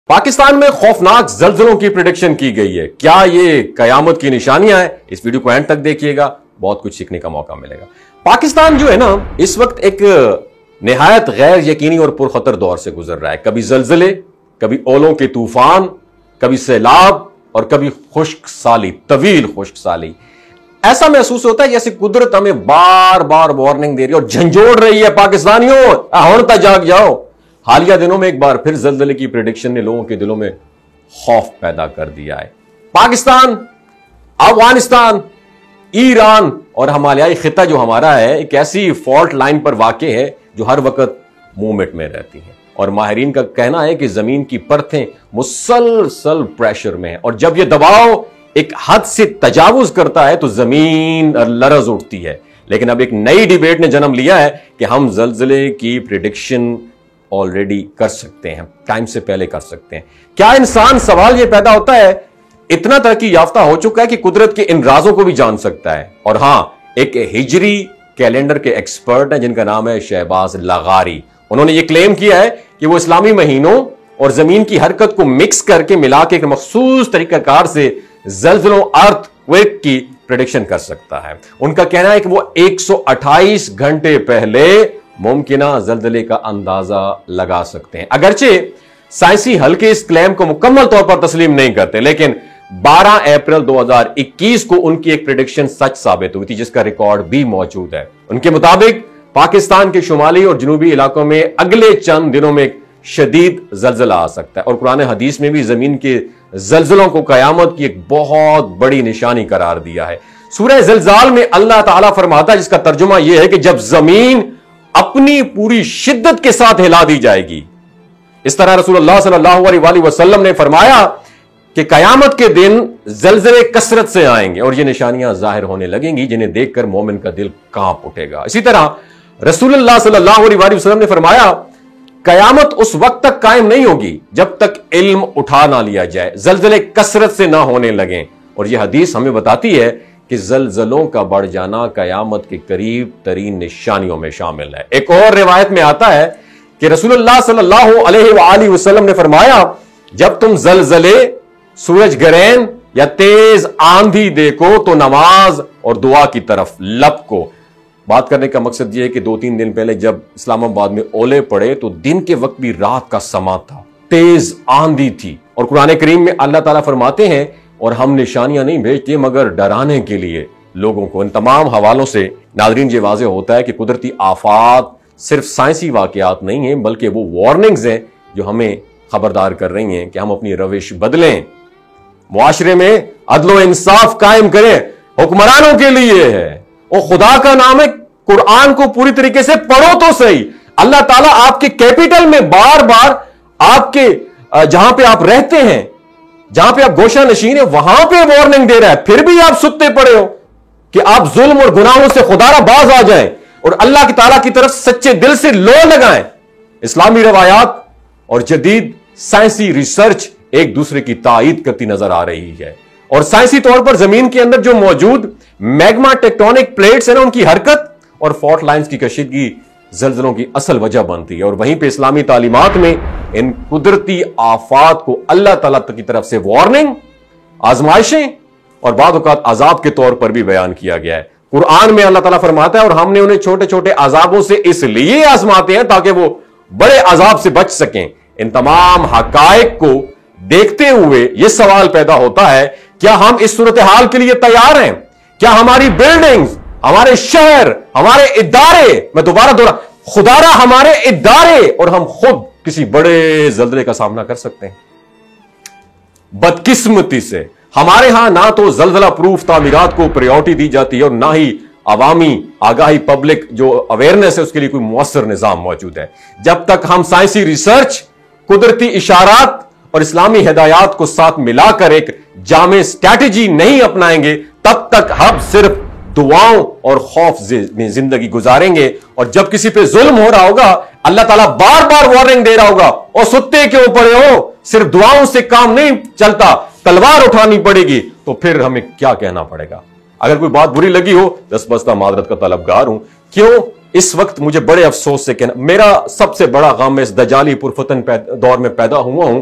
پاکستان میں خوفناک زلزلوں کی پریڈکشن کی گئی ہے. کیا یہ قیامت کی نشانیاں ہیں؟ اس ویڈیو کو اینڈ تک دیکھیے گا, بہت کچھ سیکھنے کا موقع ملے گا. پاکستان جو ہے نا, اس وقت ایک نہایت غیر یقینی اور پرخطر دور سے گزر رہا ہے. کبھی زلزلے, کبھی اولوں کے طوفان, کبھی سیلاب اور کبھی خشک سالی, طویل خشک سالی. ایسا محسوس ہوتا ہے جیسے قدرت ہمیں بار بار وارننگ دے رہی ہے اور جھنجھوڑ رہی ہے, پاکستانیوں ہونتا جاگ جاؤ. حالیہ دنوں میں ایک بار پھر زلزلے کی پریڈکشن نے لوگوں کے دلوں میں خوف پیدا کر دیا ہے. پاکستان, افغانستان, ایران اور ہمالیائی خطہ جو ہمارا ہے, ایک ایسی فالٹ لائن پر واقع ہے جو ہر وقت موومنٹ میں رہتی ہے, اور ماہرین کا کہنا ہے کہ زمین کی پرتیں مسلسل پریشر میں ہیں, اور جب یہ دباؤ ایک حد سے تجاوز کرتا ہے تو زمین لرز اٹھتی ہے. لیکن اب ایک نئی ڈیبیٹ نے جنم لیا ہے کہ ہم زلزلے کی پریڈکشن آلریڈی کر سکتے ہیں, ٹائم سے پہلے کر سکتے ہیں. کیا انسان, سوال یہ پیدا ہوتا ہے, اتنا ترقی یافتہ ہو چکا ہے کہ قدرت کے ان رازوں کو بھی جان سکتا ہے؟ اور ہاں, ایک ہجری کیلنڈر کے ایکسپرٹ ہیں جن کا نام ہے شہباز لغاری. انہوں نے یہ کلیم کیا ہے کہ وہ اسلامی مہینوں اور زمین کی حرکت کو مکس کر کے ملا کے ایک مخصوص طریقہ کار سے زلزلوں, ارتھ کویک کی پریڈکشن کر سکتا ہے. ان کا کہنا ہے کہ وہ 128 گھنٹے پہلے ممکنہ زلزلے کا اندازہ لگا سکتے ہیں. اگرچہ سائنسی حلقے اس کلیم کو مکمل طور پر تسلیم نہیں کرتے, لیکن 12 اپریل 2021 کو ان کی ایک پریڈکشن سچ ثابت ہوئی تھی جس کا ریکارڈ بھی موجود ہے. ان کے مطابق پاکستان کے شمالی اور جنوبی علاقوں میں اگلے چند دنوں میں شدید زلزلہ آ سکتا ہے, اور قرآن حدیث میں بھی زمین کے زلزلوں کو قیامت کی ایک بہت بڑی نشانی قرار دیا ہے. سورہ زلزال میں اللہ تعالیٰ فرماتا ہے, جس کا ترجمہ یہ ہے کہ جب زمین اپنی پوری شدت کے ساتھ ہلا دی جائے گی. اس طرح رسول اللہ صلی اللہ علیہ وآلہ وسلم نے فرمایا کہ قیامت کے دن زلزلے کثرت سے آئیں گے اور یہ نشانیاں ظاہر ہونے لگیں گی جنہیں دیکھ کر مومن کا دل کانپ اٹھے گا. اسی طرح رسول اللہ صلی اللہ علیہ وآلہ وسلم نے فرمایا, قیامت اس وقت تک قائم نہیں ہوگی جب تک علم اٹھا نہ لیا جائے, زلزلے کثرت سے نہ ہونے لگیں. اور یہ حدیث ہمیں بتاتی ہے کہ زلزلوں کا بڑھ جانا قیامت کے قریب ترین نشانیوں میں شامل ہے. ایک اور روایت میں آتا ہے کہ رسول اللہ صلی اللہ علیہ وآلہ وسلم نے فرمایا, جب تم زلزلے, سورج گرہن یا تیز آندھی دیکھو تو نماز اور دعا کی طرف لپکو. بات کرنے کا مقصد یہ ہے کہ 2-3 دن پہلے جب اسلام آباد میں اولے پڑے تو دن کے وقت بھی رات کا سما تھا, تیز آندھی تھی, اور قرآن کریم میں اللہ تعالیٰ فرماتے ہیں, اور ہم نشانیاں نہیں بھیجتے مگر ڈرانے کے لیے لوگوں کو. ان تمام حوالوں سے ناظرین یہ واضح ہوتا ہے کہ قدرتی آفات صرف سائنسی واقعات نہیں ہیں, بلکہ وہ وارننگز ہیں جو ہمیں خبردار کر رہی ہیں کہ ہم اپنی روش بدلیں, معاشرے میں عدل و انصاف قائم کریں. حکمرانوں کے لیے ہے, اور خدا کا نام ہے, قرآن کو پوری طریقے سے پڑھو تو صحیح. اللہ تعالیٰ آپ کے کیپٹل میں بار بار آپ کے جہاں پہ آپ رہتے ہیں, جہاں پہ آپ گوشہ نشین ہیں, وہاں پہ وارننگ دے رہا ہے. پھر بھی آپ ستے پڑے ہو کہ آپ ظلم اور گناہوں سے خدا را باز آ جائیں اور اللہ کی تعالیٰ کی طرف سچے دل سے لو لگائیں. اسلامی روایات اور جدید سائنسی ریسرچ ایک دوسرے کی تائید کرتی نظر آ رہی ہے, اور سائنسی طور پر زمین کے اندر جو موجود میگما ٹیکٹونک پلیٹس ہیں نا, ان کی حرکت اور فالٹ لائنز کی کشیدگی زلزلوں کی اصل وجہ بنتی ہے. اور وہیں پہ اسلامی تعلیمات میں ان قدرتی آفات کو اللہ تعالیٰ کی طرف سے وارننگ, آزمائشیں اور بعض اوقات عذاب کے طور پر بھی بیان کیا گیا ہے. قرآن میں اللہ تعالیٰ فرماتا ہے, اور ہم نے انہیں چھوٹے چھوٹے عذابوں سے اس لیے آزماتے ہیں تاکہ وہ بڑے عذاب سے بچ سکیں. ان تمام حقائق کو دیکھتے ہوئے یہ سوال پیدا ہوتا ہے, کیا ہم اس صورتحال کے لیے تیار ہیں؟ کیا ہماری بلڈنگز, ہمارے شہر, ہمارے ادارے, میں دوبارہ خدا را ہمارے ادارے اور ہم خود کسی بڑے زلزلے کا سامنا کر سکتے ہیں؟ بدقسمتی سے ہمارے ہاں نہ تو زلزلہ پروف تعمیرات کو پریورٹی دی جاتی ہے, اور نہ ہی عوامی آگاہی, پبلک جو اویئرنیس ہے اس کے لیے کوئی مؤثر نظام موجود ہے. جب تک ہم سائنسی ریسرچ, قدرتی اشارات اور اسلامی ہدایات کو ساتھ ملا کر ایک جامع اسٹریٹجی نہیں اپنائیں گے, تب تک ہم صرف دعاؤں اور خوف میں زندگی گزاریں گے. اور جب کسی پہ ظلم ہو رہا ہوگا, اللہ تعالیٰ بار بار وارننگ دے رہا ہوگا, اور ستے کیوں پڑے ہو, صرف دعاؤں سے کام نہیں چلتا, تلوار اٹھانی پڑے گی, تو پھر ہمیں کیا کہنا پڑے گا؟ اگر کوئی بات بری لگی ہو, دستبستہ معذرت کا طلبگار ہوں. کیوں اس وقت مجھے بڑے افسوس سے کہنا, میرا سب سے بڑا غم اس دجالی پرفتن دور میں پیدا ہوا ہوں